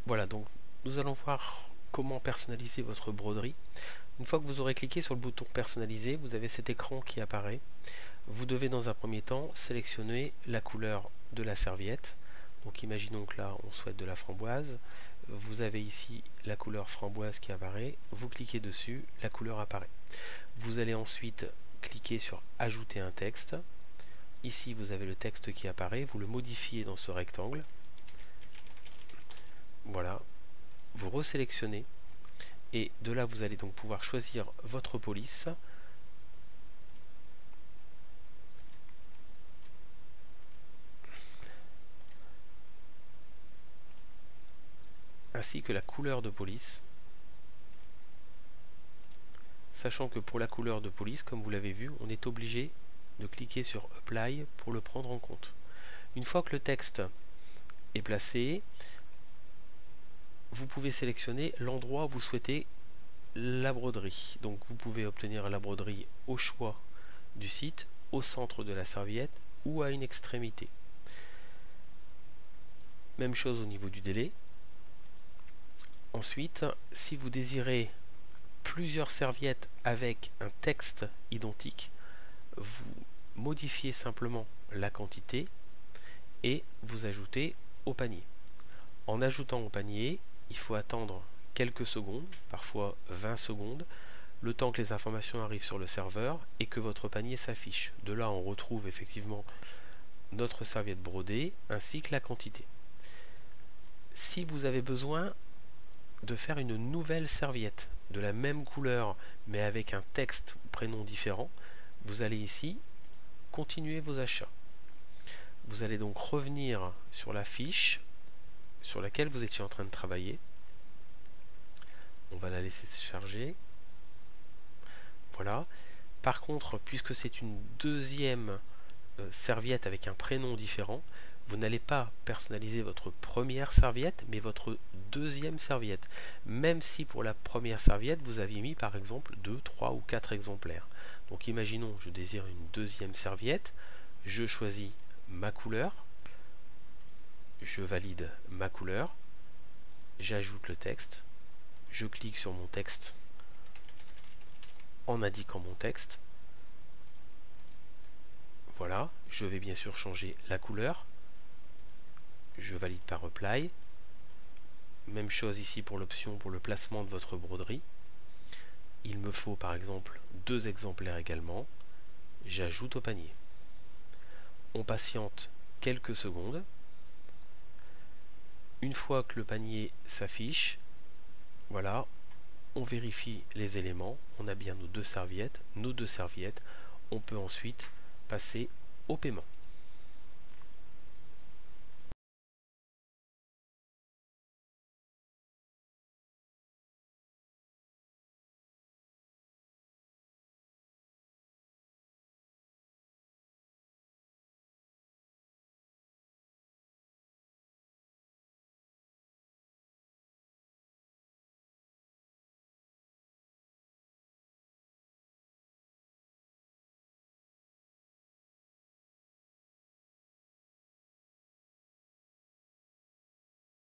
Voilà, donc nous allons voir comment personnaliser votre broderie. Une fois que vous aurez cliqué sur le bouton personnaliser, vous avez cet écran qui apparaît. Vous devez dans un premier temps sélectionner la couleur de la serviette. Donc imaginons que là on souhaite de la framboise. Vous avez ici la couleur framboise qui apparaît. Vous cliquez dessus, la couleur apparaît. Vous allez ensuite cliquer sur ajouter un texte. Ici vous avez le texte qui apparaît. Vous le modifiez dans ce rectangle. Voilà. Vous resélectionnez. Et de là vous allez donc pouvoir choisir votre police. Ainsi que la couleur de police, sachant que pour la couleur de police, comme vous l'avez vu, on est obligé de cliquer sur Apply pour le prendre en compte. Une fois que le texte est placé, vous pouvez sélectionner l'endroit où vous souhaitez la broderie. Donc vous pouvez obtenir la broderie au choix du site, au centre de la serviette ou à une extrémité. Même chose au niveau du délai. Ensuite, si vous désirez plusieurs serviettes avec un texte identique, vous modifiez simplement la quantité et vous ajoutez au panier. En ajoutant au panier, il faut attendre quelques secondes, parfois 20 secondes, le temps que les informations arrivent sur le serveur et que votre panier s'affiche. De là, on retrouve effectivement notre serviette brodée ainsi que la quantité. Si vous avez besoin de faire une nouvelle serviette de la même couleur mais avec un texte ou prénom différent, vous allez ici continuer vos achats. Vous allez donc revenir sur la fiche sur laquelle vous étiez en train de travailler. On va la laisser se charger. Voilà. Par contre, puisque c'est une deuxième serviette avec un prénom différent, vous n'allez pas personnaliser votre première serviette, mais votre deuxième serviette. Même si pour la première serviette, vous aviez mis par exemple 2, 3 ou 4 exemplaires. Donc imaginons, je désire une deuxième serviette, je choisis ma couleur, je valide ma couleur, j'ajoute le texte, je clique sur mon texte en indiquant mon texte. Voilà, je vais bien sûr changer la couleur. Je valide par Apply. Même chose ici pour l'option pour le placement de votre broderie. Il me faut par exemple 2 exemplaires également. J'ajoute au panier. On patiente quelques secondes. Une fois que le panier s'affiche, voilà, on vérifie les éléments. On a bien nos deux serviettes. On peut ensuite passer au paiement.